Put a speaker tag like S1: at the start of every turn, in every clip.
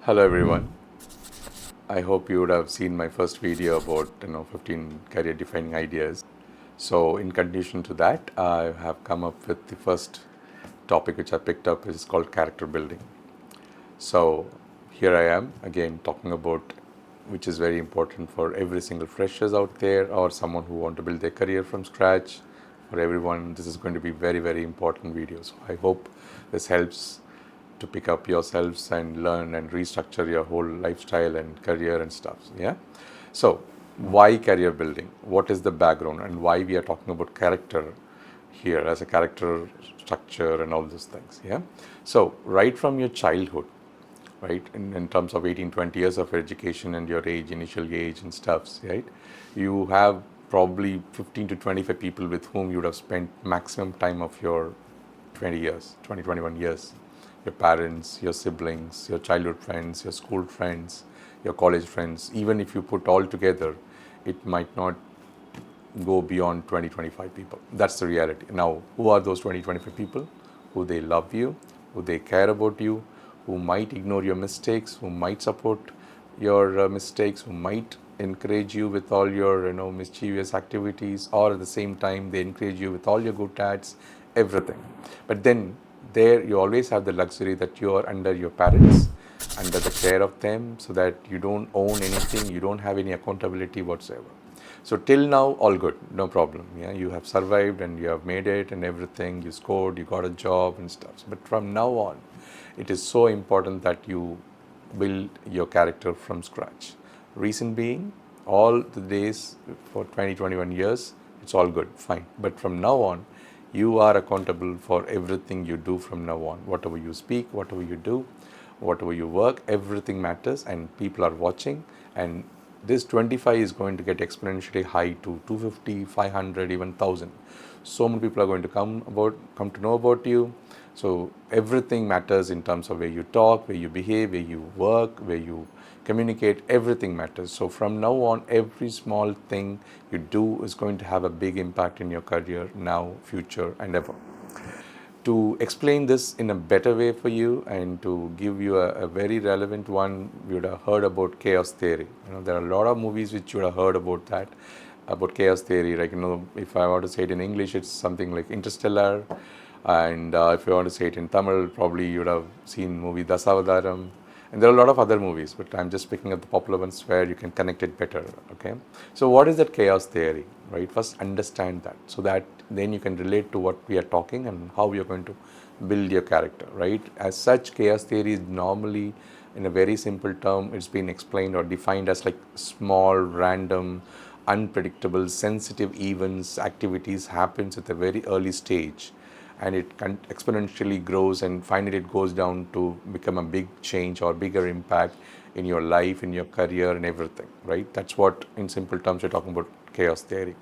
S1: Hello everyone. I hope you would have seen my first video about 15 career defining ideas. So in continuation to that, I have come up with the first topic which I picked up is called character building. So here I am again talking about which is very important for every single freshers out there or someone who want to build their career from scratch. For everyone, this is going to be very important video. So I hope this helps to pick up yourselves and learn and restructure your whole lifestyle and career and stuff. Yeah. So why career building? What is the background and why we are talking about character here as a character structure and all those things. Yeah. So right from your childhood, right, in terms of 18, 20 years of education and your age, initial age and stuffs, right, you have probably 15 to 25 people with whom you would have spent maximum time of your 20 years, 20, 21 years. Your parents, your siblings, your childhood friends, your school friends, your college friends. Even if you put all together, it might not go beyond 20, 25 people. That's the reality. Now, who are those 20, 25 people? Who they love you, who they care about you, who might ignore your mistakes, who might support your mistakes, who might encourage you with all your mischievous activities, or at the same time they encourage you with all your good acts, everything. But then there you always have the luxury that you are under your parents, under the care of them, so that you don't own anything, you don't have any accountability whatsoever. So till now, all good, no problem. Yeah, you have survived and you have made it and everything. You scored, you got a job and stuff. But from now on, it is so important that you build your character from scratch. Reason being, all the days for 20, 21 years, it's all good, fine. But from now on, you are accountable for everything you do from now on. Whatever you speak, whatever you do, whatever you work, everything matters and people are watching. And this 25 is going to get exponentially high to 250, 500, even 1000. So many people are going to come to know about you. So everything matters in terms of where you talk, where you behave, where you work, where you communicate, everything matters. So from now on, every small thing you do is going to have a big impact in your career now, future, and ever. To explain this in a better way for you and to give you a very relevant one, you would have heard about chaos theory. There are a lot of movies which you would have heard about that, about chaos theory. Like, if I want to say it in English, it's something like Interstellar. And if you want to say it in Tamil, probably you would have seen movie Dasavadaram. And there are a lot of other movies, but I'm just picking up the popular ones where you can connect it better. Okay. So what is that chaos theory, right? First understand that, so that then you can relate to what we are talking and how you're going to build your character, right? As such, chaos theory is normally, in a very simple term, it's been explained or defined as like small, random, unpredictable, sensitive events, activities happens at a very early stage, and it exponentially grows, and finally it goes down to become a big change or bigger impact in your life, in your career and everything, right? That's what in simple terms we're talking about chaos theory.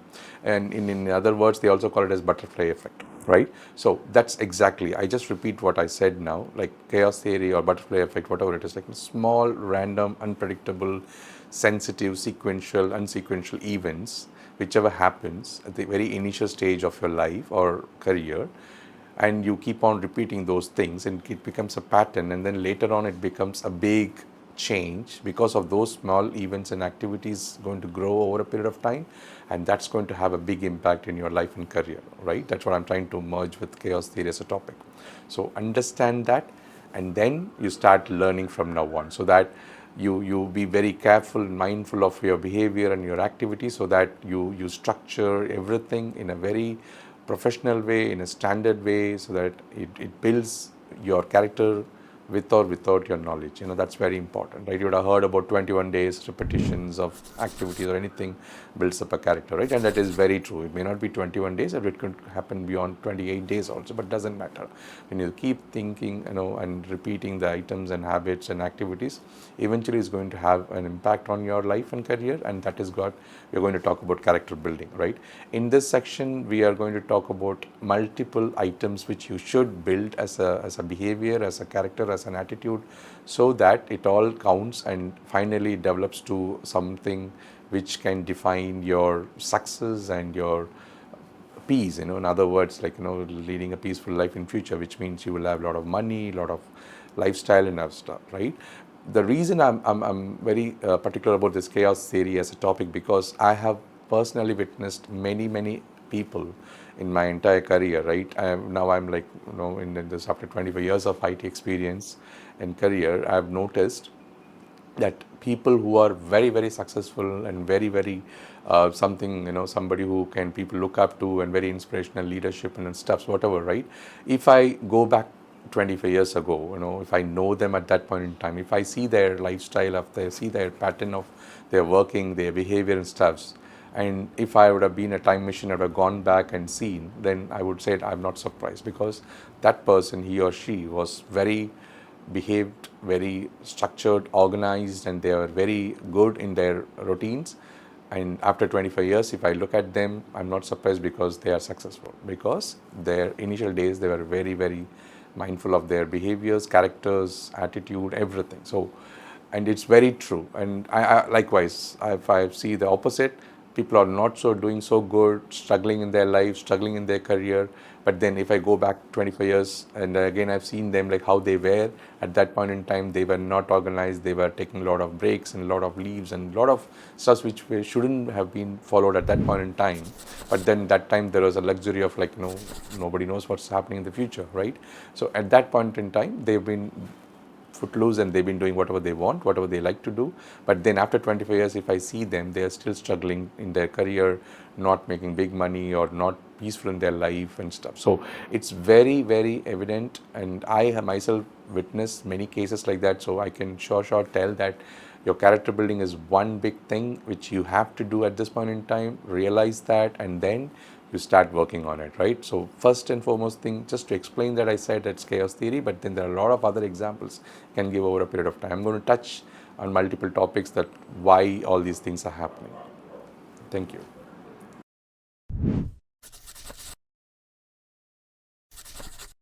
S1: And in other words, they also call it as butterfly effect, right? So that's exactly, I just repeat what I said now, like chaos theory or butterfly effect, whatever it is, like small, random, unpredictable, sensitive, sequential, unsequential events, whichever happens at the very initial stage of your life or career, and you keep on repeating those things and it becomes a pattern, and then later on it becomes a big change because of those small events and activities going to grow over a period of time, and that's going to have a big impact in your life and career, right? That's what I'm trying to merge with chaos theory as a topic. So understand that, and then you start learning from now on, so that you be very careful and mindful of your behavior and your activities, so that you structure everything in a very professional way, in a standard way, so that it builds your character with or without your knowledge. That's very important, right? You would have heard about 21 days repetitions of activities or anything builds up a character, right? And that is very true. It may not be 21 days, or it could happen beyond 28 days also, but doesn't matter. When you keep thinking, and repeating the items and habits and activities, eventually is going to have an impact on your life and career, and that is what we're going to talk about, character building, right? In this section, we are going to talk about multiple items which you should build as a behavior, as a character, as an attitude, so that it all counts and finally develops to something which can define your success and your peace. In other words, like, leading a peaceful life in future, which means you will have a lot of money, a lot of lifestyle and other stuff, right? The reason I'm very particular about this chaos theory as a topic, because I have personally witnessed many people in my entire career, right? Now I'm like, in this, after 25 years of IT experience and career, I've noticed that people who are very successful and very something, somebody who can people look up to and very inspirational leadership and stuff, whatever, right? If I go back 25 years ago, if I know them at that point in time, if I see their lifestyle, if they see their pattern of their working, their behavior and stuffs, and if I would have been a time machine, I would have gone back and seen, then I would say I'm not surprised, because that person, he or she, was very behaved, very structured, organized, and they are very good in their routines. And after 25 years, if I look at them, I'm not surprised, because they are successful. Because their initial days, they were very mindful of their behaviors, characters, attitude, everything. So, and it's very true. And I likewise, if I see the opposite, people are not so doing so good, struggling in their life, struggling in their career. But then if I go back 25 years, and again I've seen them, like how they were at that point in time, they were not organized, they were taking a lot of breaks and a lot of leaves and a lot of stuff which shouldn't have been followed at that point in time. But then that time there was a luxury of, like, nobody knows what's happening in the future, right? So at that point in time, they've been footloose and they've been doing whatever they want, whatever they like to do. But then after 25 years, if I see them, they are still struggling in their career, not making big money or not peaceful in their life and stuff. So it's very evident, and I have myself witnessed many cases like that. So I can sure tell that your character building is one big thing which you have to do at this point in time. Realize that, and then you start working on it, right? So first and foremost thing, just to explain that, I said it's chaos theory, but then there are a lot of other examples I can give over a period of time. I'm going to touch on multiple topics that why all these things are happening. Thank you.